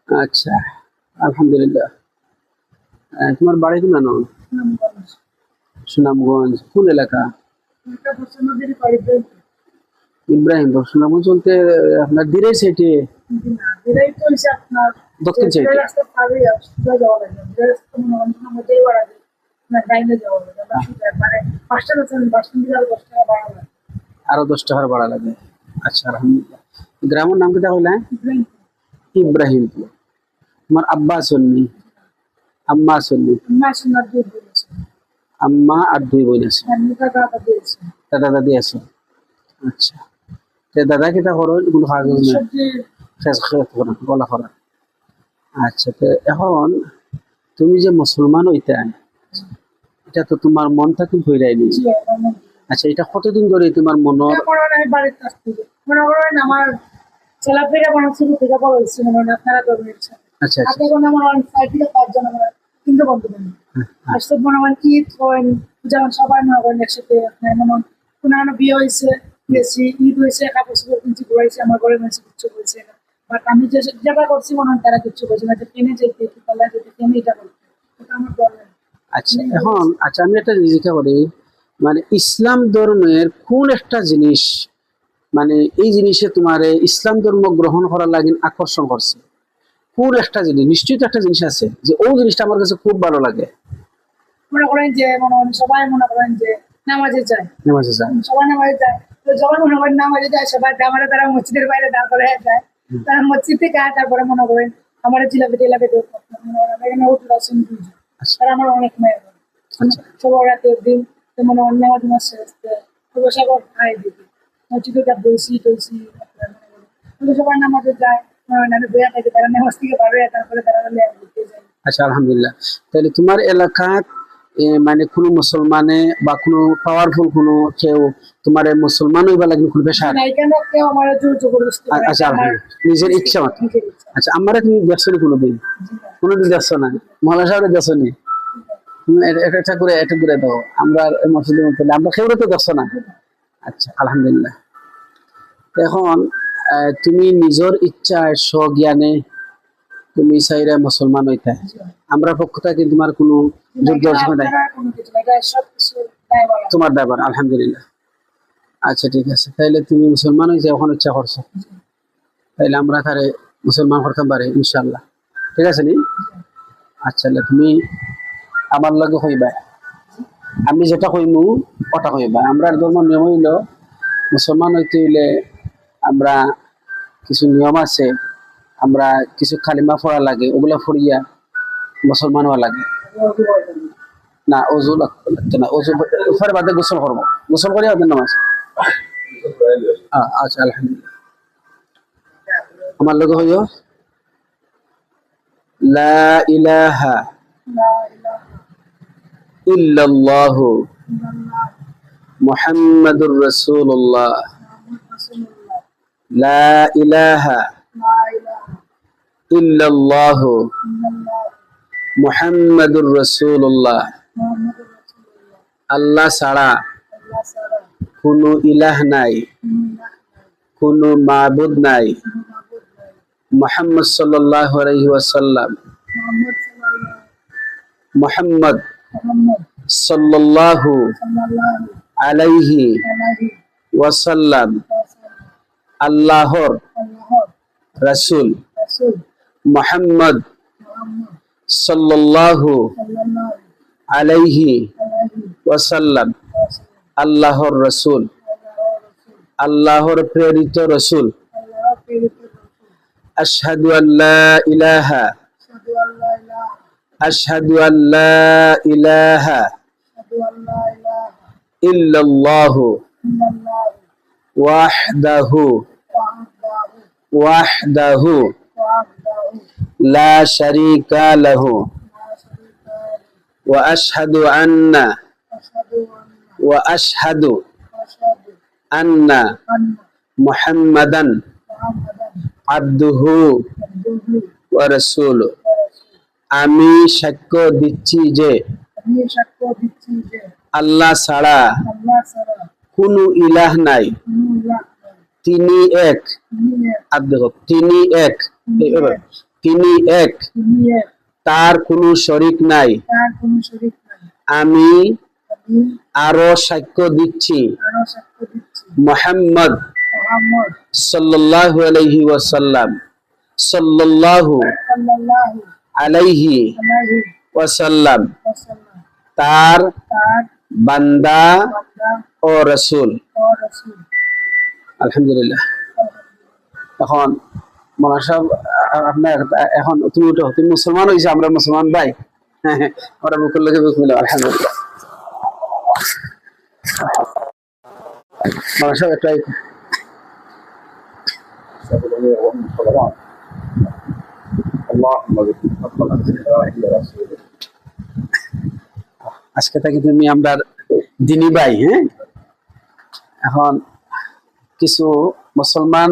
আচ্ছা, আলহামদুলিল্লাহ। তোমার বাড়ি কি নানো? সুনামগঞ্জ। কোন এলাকা? ইব্রাহিমপুর। সুনামগঞ্জ বলতে আপনার দিরের সাইডে, দক্ষিণ সাইডে? আরো 10 টাকার ভাড়া লাগে। আচ্ছা, আলহামদুলিল্লাহ। গ্রামের নাম কি তাহলে? ইব্রাহিমপুর। তোমার আব্বা আসেননি? আম্মা আসেননি? আম্মা আর 2 বোন আছে। দাদা দাদি আছে। আচ্ছা, তে দাদা কিটা করো? কোনো কাগজ নেই, গলা করা। আচ্ছা, তো এখন তুমি যে মুসলমান হইতে, এটা তো তোমার মন থেকে হইরাইনি। আচ্ছা, এটা কতদিন ধরে তোমার মন? আমার চলাফেরা মনে শুরু থেকে বড় হয়েছে মনে হয় আপনারা ধর্মের সাথে। আচ্ছা আচ্ছা। এখন আমার 4 থেকে 5 জন আমার হিন্দু বন্ধু বান্ধব। আর সব মনে হয় ঈদ হয়, যেমন সবাই মনে করেন একসাথে। আপনার মনে হয় কোনো বিয়ে হয়েছে, গেছি, ঈদ হয়েছে, কাপড় চোপড় কিনছি, ঘুরাইছে, আমার ঘরের মানুষ কিচ্ছু বলছে না। বাট আমি যেটা করছি মনে হয় তারা কিচ্ছু বলছে না, যে ট্রেনে যেতে কি পাল্লা যেতে ট্রেনে এটা করতে, এটা আমার প্রবলেম। আচ্ছা, এখন আচ্ছা আমি একটা জিজ্ঞাসা করি, মানে ইসলাম ধর্মের কোন একটা জিনিস, মানে এই জিনিসে তোমার ইসলাম ধর্ম গ্রহণ করার লাগে আকর্ষণ করছে? কোন একটা জিনিস? নিশ্চয়ই তো একটা জিনিস আছে যে ওই জিনিসটা আমার কাছে খুব ভালো লাগে। মনে করেন যে মনে হয় সবাই মনে করেন যে নামাজে যায়, নামাজে যায়। সবাই নামাজে যায়, তো যখন মনে করেন নামাজে যায় সবাই আমার তারা মসজিদের বাইরে দাঁড় করে যায়, তারা মসজিদ থেকে তারপরে মনে করেন আমার জিলাপি টিলাপি এখানে উঠলাম, তারা আমার অনেক মেয়ে সবার রাতে দিন মনে অন্য মাস সাগর খাই দিবি মসজিদে বইসি টইসি, সবাই নামাজে যায়, বইয়া থাকে, তারা নামাজ থেকে পারবে, তারপরে তারা ঘুরতে যায়। আচ্ছা, আলহামদুলিল্লাহ। তাহলে তোমার এলাকাত মানে কোনো মুসলমানে বা কোনো পাওয়ারফুল কোনো কেউ তোমার মুসলমান হইবা লাগে কোনো পেশা? না, এখানে কেউ আমার জোর জবরদস্তি করে না। আচ্ছা, আলহামদুলিল্লাহ, নিজের ইচ্ছা মতো। আচ্ছা, আমারে তুমি দেখছো নি কোনোদিন? কোনোদিন দেখছো না? মহল্লা সাহেব দেখছো নি? এটা করে এটা করে দাও, আমরা মসজিদের মধ্যে আমরা কেউ তো দেখছো না। আচ্ছা, আলহামদুলিল্লাহ। এখন তুমি নিজের ইচ্ছায় স্বজ্ঞানে তুমি চাইরা মুসলমান হইতে, আমরা পক্ষ থেকে তোমার কোনো দুর্দর্শন নাই, তোমার দাবার। আলহামদুলিল্লাহ। আচ্ছা, ঠিক আছে, তাইলে তুমি মুসলমান হয়েছে এখন ইচ্ছা করছো, তাইলে আমরা তারে মুসলমান করতে পারি ইনশাল্লাহ। ঠিক আছে নি? আচ্ছা, তুমি আমার লগে হইবা, আমি যেটা কইমু ওটা হইবা। আমরা ধর্ম নিয়ম হইল মুসলমান হইতে হইলে আমরা কিছু নিয়ম আছে, আমরা কিছু কালিমা পড়া লাগে, ওগুলা পড়িয়া মুসলমান হওয়া লাগে। না, ওযু লাগতে না, ওযু পরে বাদে গোসল করবো, গোসল করিয়া ওদের নামাজ। আচ্ছা, আলহামদুলিল্লাহ। আমার লগে হইও লা ইলাহা ইল্লাল্লাহু মুহাম্মাদুর রাসূলুল্লাহ। লা ইলাহা ইল্লাল্লাহু মুহাম্মাদুর রাসূলুল্লাহ। আল্লাহ ছাড়া কোনো ইলাহ নাই, কোনো মাবুদ নাই। মুহাম্মদ সাল্লাল্লাহু আলাইহি ওয়াসাল্লাম, মুহাম্মদ সাল্লাল্লাহু আলাইহি ওয়াসাল্লাম আল্লাহর রাসূল। মুহাম্মদ সাল্লাল্লাহু আলাইহি ওয়াসাল্লাম আল্লাহর রাসূল, আল্লাহর প্রেরিত রাসূল। আশহাদু আল্লা ইলাহা, আশহাদু আল্লা ইলাহা ইল্লাল্লাহু ওয়াহদাহু ওয়াহদাহু লা শারীকা লাহু ওয়া আশহাদু আন্না ওয়া আশহাদু আন্না মুহাম্মাদান আবদুহু ওয়া রাসূলুহু। আমি সাক্ষ্য দিচ্ছি যে আল্লাহ ছাড়া কোনো ইলাহ নাই, তিনি এক। তিনি এক, তিনি এক, তিনি এক, তার কোনো শরিক নাই। তার কোনো শরীক নাই। আমি আমি আরো সাক্ষ্য দিচ্ছি আরো সাক্ষ্য দিচ্ছি মুহাম্মদ মুহাম্মদ সাল্লাল্লাহু আলাইহি ওয়াসাল্লাম সাল্লাল্লাহু সাল্লাল্লাহু আলাইহি আলাইহি ওয়াসাল্লাম ওয়াসাল্লাম তার তার বান্দা বান্দা ও রাসূল। ও রাসূল। আলহামদুলিল্লাহ। এখন মৌলানা সাহেব, আপনার এখন তুমি উঠো, তুমি মুসলমান হয়েছে, আমরা মুসলমান ভাই। আমরা বুকুর লোকে বুক মিলে আলহামদুলিল্লাহ। মৌলানা সাহেব একটাই আজকে থেকে তুমি আমরা দিনী ভাই। হ্যাঁ, এখন কিছু মুসলমান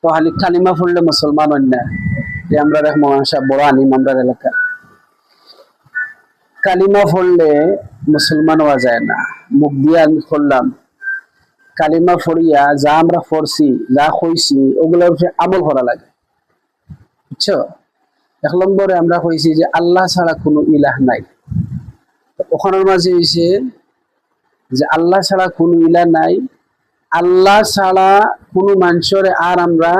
তো খালি কালিমা পড়লে মুসলমান হন না, যে আমরা দেখ মৌলানা সাহেব বড় আলিম আমরা এলাকা, কালিমা পড়লে মুসলমান হওয়া যায় না। মুখ দিয়ে আমি পড়লাম, কালিমা পড়িয়া যা আমরা পড়ছি যা কইছি ওগুলোর উপরে আমল করা লাগে, বুঝছো? 1 নম্বরে আমরা কইছি যে আল্লাহ ছাড়া কোনো ইলাহ নাই। ওখানের মাঝে হইছে যে আল্লাহ ছাড়া কোনো ইলাহ নাই, আল্লাহ ছাড়া কোনো মানুষের আর আমরা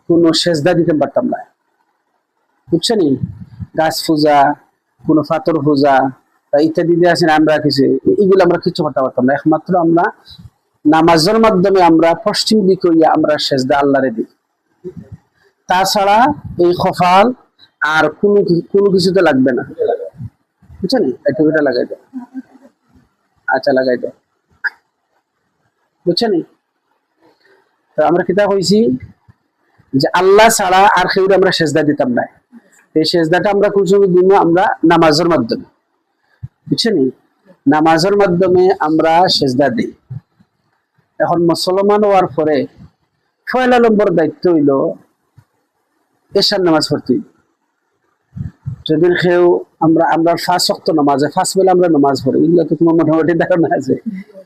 কোনো সেজদা দিতে পারতাম না, বুঝছো নি? গাছ পূজা, কোনো পাথর পূজা ইত্যাদি দিয়ে আছেন, আমরা কিছু এগুলো আমরা কিছু করতে পারতাম না। একমাত্র আমরা নামাজের মাধ্যমে আমরা পশ্চিম দিক হইয়া আমরা সেজদা আল্লাহরে দিই। তাছাড়া এই কপাল আর কোনো কিছুতে লাগবে না, বুঝছো নি? এটা লাগাই দাও, আচ্ছা লাগাই দাও, বুঝছো নি? তো আমরা কিতা কইছি যে আল্লাহ ছাড়া আর কেউ আমরা সেজদা দিতাম না। এই সেজদাটা আমরা কোন সময় দিব? আমরা নামাজের মাধ্যমে, বুঝছো নি? নামাজের মাধ্যমে আমরা সেজদা দিই। এখন মুসলমান হওয়ার পরে 1 নম্বর দায়িত্ব হইল এশার নামাজ পড়তে হইল। যদি কেউ আমরা 5 ওয়াক্ত নামাজে 5 বেলা আমরা নামাজ পড়ি, এগুলো তো তোমার মোটামুটি ধারণা আছে।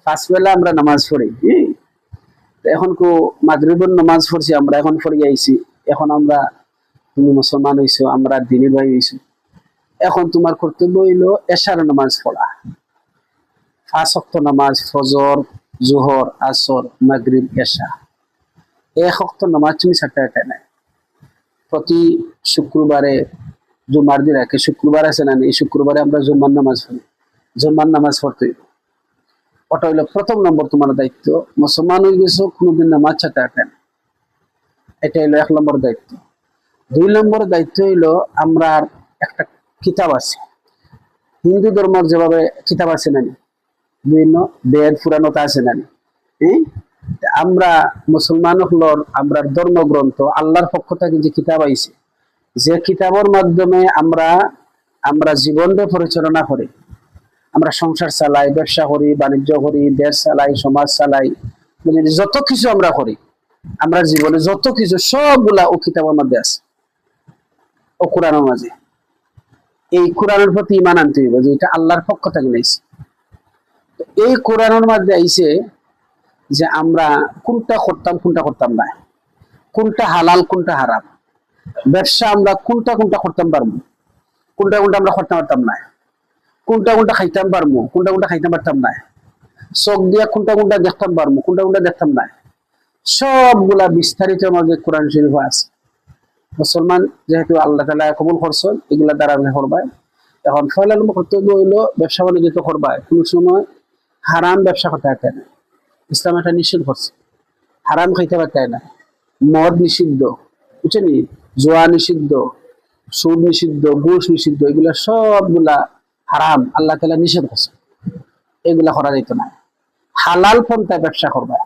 5 বেলা আমরা নামাজ পড়ি। এখন মাগরিবের নামাজ পড়ছি আমরা, এখন পড়ে আইছি, এখন আমরা তুমি মুসলমান হইছো, আমরা দিনী ভাই হইছো, এখন তোমার কর্তব্য হইলো এশার নামাজ পড়া। 5 ওয়াক্ত নামাজ, ফজর, জোহর, আসর, মাগরিব, এশা, 1 ওয়াক্ত নামাজ তুমি ছাড়তে নাই। প্রতি শুক্রবারে জুমার দিন রাখে, শুক্রবার আছে না, এই শুক্রবারে আমরা জুমার নামাজ পড়ি, জুমার নামাজ পড়তে হইব। ওটা হইলো 1ম নম্বর তোমার দায়িত্ব। মুসলমান হয়ে গেছো, কোনোদিন নামাজ ছাড়তে না, এটা হইলো 1 নম্বর দায়িত্ব। 2 নম্বর দায়িত্ব হইলো আমরা একটা কিতাব আছে, হিন্দু ধর্মের যেভাবে কিতাব আছে না, বিভিন্ন বেদ পুরাণতা আছে না, আমরা মুসলমান হলোর আমরা ধর্মগ্রন্থ আল্লাহর পক্ষ থেকে যে কিতাব আইছে, যে কিতাবের মাধ্যমে আমরা জীবনকে পরিচালনা করি, আমরা সংসার চালাই, ব্যবসা করি, বাণিজ্য করি, দেশ চালাই, সমাজ চালাই, মানে যত কিছু আমরা করি, আমরা জীবনে যত কিছু সবগুলা ও কিতাবের মধ্যে আছে, ও কোরআনের মাঝে। এই কোরআনের প্রতি ঈমান আনতে হইব যে এটা আল্লাহর পক্ষ থেকে নিয়েছে। এই কোরআনের মধ্যে আইছে যে আমরা কোনটা করতাম না, কোনটা হালাল কোনটা হারাম, ব্যবসা আমরা কোনটা করতাম পারবো, কোনটা আমরা করতে পারতাম না, কোনটা খাইতাম পারবো, কোনটা খাইতাম পারতাম না, চোখ দিয়া কোনটা দেখতাম পারবো, কোনটা দেখতাম না, সবগুলা বিস্তারিত মাঝে কোরআন শরীফ আছে। মুসলমান যেহেতু আল্লাহ তাআলা কবুল করছেন, এগুলা দ্বারা আপনি করবাই। এখন 1 নম্বর কর্তব্য হইলো ব্যবসা বাণিজ্য তো করবাই, কোন সময় হারাম ব্যবসা করতে পারতে না, ইসলাম এটা নিষেধ করছে। হারাম খাইতে পারতে না, মদ নিষিদ্ধ, বুঝছেন, জুয়া নিষিদ্ধ, সুদ নিষিদ্ধ, ঘুষ নিষিদ্ধ, এগুলা সবগুলা হারাম, আল্লাহ তাআলা নিষেধ করছে, এগুলা করা যেত না। হালাল পন্থায় ব্যবসা করবা,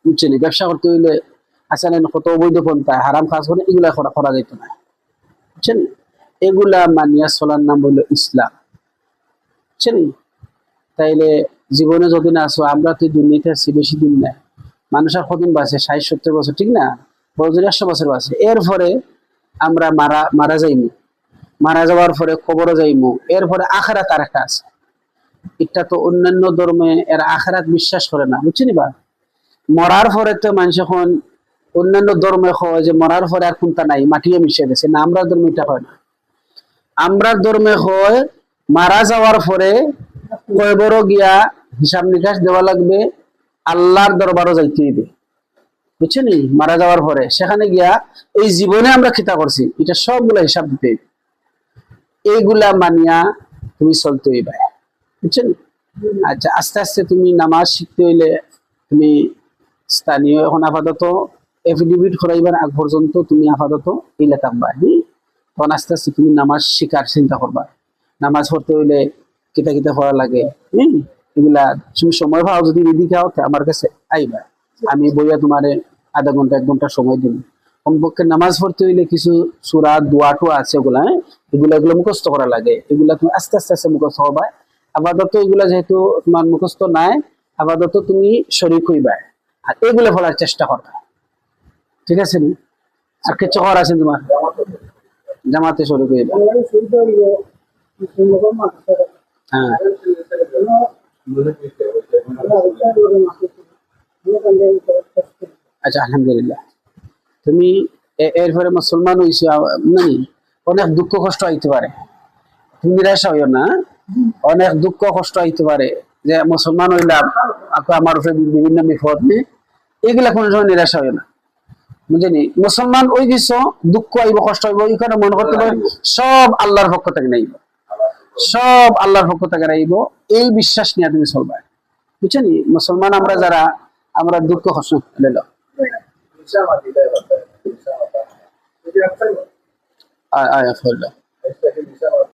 বুঝছেন? ব্যবসা করতে হইলে আসলে কত অবৈধ পন্থায় হারাম কাজ করে, এগুলা করা যেত না, বুঝছেন? এগুলা মানিয়া চলার নাম হইলো ইসলাম, বুঝছেন? তাইলে জীবনে যদি না আসো, আমরা তো দুর্নীতি আছি বেশি দিন নাই, মানুষের কদিন বাঁচে? 60-70 বছর, ঠিক না? বড়জোর 100 বছর বাঁচে। এরপরে আমরা মারা যাইমু, মারা যাওয়ার পরে কবরে যাইমু, এরপরে আখিরাত আর একটা আছে। এটা তো অন্যান্য ধর্মে এর আখিরাত বিশ্বাস করে না, বুঝছেন? বা মরার পরে তো মানুষ এখন অন্যান্য ধর্মে হয় যে মরার পরে আর কোনটা নাই, মাটিয়ে মিশে গেছে, না আমরা ধর্মে এটা হয় না। আমরা ধর্মে হয় মারা যাওয়ার পরে কয়বরও গিয়া হিসাব নিকাশ দেওয়া লাগবে, আল্লাহর দরবারও যাইতে হইবে, বুঝছো নি? মারা যাওয়ার পরে সেখানে গিয়া এই জীবনে আমরা খিতা করছি এটা সবগুলা হিসাব দিতে হইবে। এইগুলা মানিয়া তুমি চলতে হইবে, বুঝছো নি? আচ্ছা, আস্তে আস্তে তুমি নামাজ শিখতে হইলে তুমি স্থানীয় এখন আপাতত এফিডেভিট করাইবার আগ পর্যন্ত তুমি আপাতত ইলে থাকবা, তখন আস্তে আস্তে তুমি নামাজ শিকার চিন্তা করবা। নামাজ পড়তে হইলে কিতা কিতা পড়া লাগে, এগুলা তুমি সময় পাও যদি রেডি খাও আমার কাছে আইবা, আমি বইয়া তোমারে আধা ঘন্টা 1 ঘন্টা সময় দিব। কমপক্ষে নামাজ পড়তে হইলে কিছু সূরা দোয়া টোয়া আছে, ওগুলা এগুলো মুখস্থ করা লাগে, এগুলা তুমি আস্তে আস্তে আস্তে মুখস্থ হবা। আপাতত এগুলা যেহেতু তোমার মুখস্থ নাই, আপাতত তুমি শরীক হইবা আর এগুলো পড়ার চেষ্টা করবা, ঠিক আছে নি? আর কিছু করার আছে তোমার? জামাতে শরীক হইবা। হ্যাঁ, আচ্ছা, আলহামদুলিল্লাহ। তুমি এরপরে মুসলমান হইছো, মানে অনেক দুঃখ কষ্ট আইতে পারে, তুমি নিরাশা হইও না। অনেক দুঃখ কষ্ট আইতে পারে যে মুসলমান হইলাম, আমার উপরে বিভিন্ন বিপদ নেই, এগুলা কোনো সময় নিরাশা হইও না, বুঝলি? মুসলমান ওই কিছু দুঃখ আইব, কষ্ট আইব, ওইখানে মনে করতে পারে সব আল্লাহর পক্ষ থেকে নাইব, সব আল্লাহর পক্ষ থেকে নাইব, এই বিশ্বাস নিয়ে তুমি চলবা, বুঝছো নি? মুসলমান আমরা যারা, আমরা দুঃখ কষ্ট লেলো আয় আয়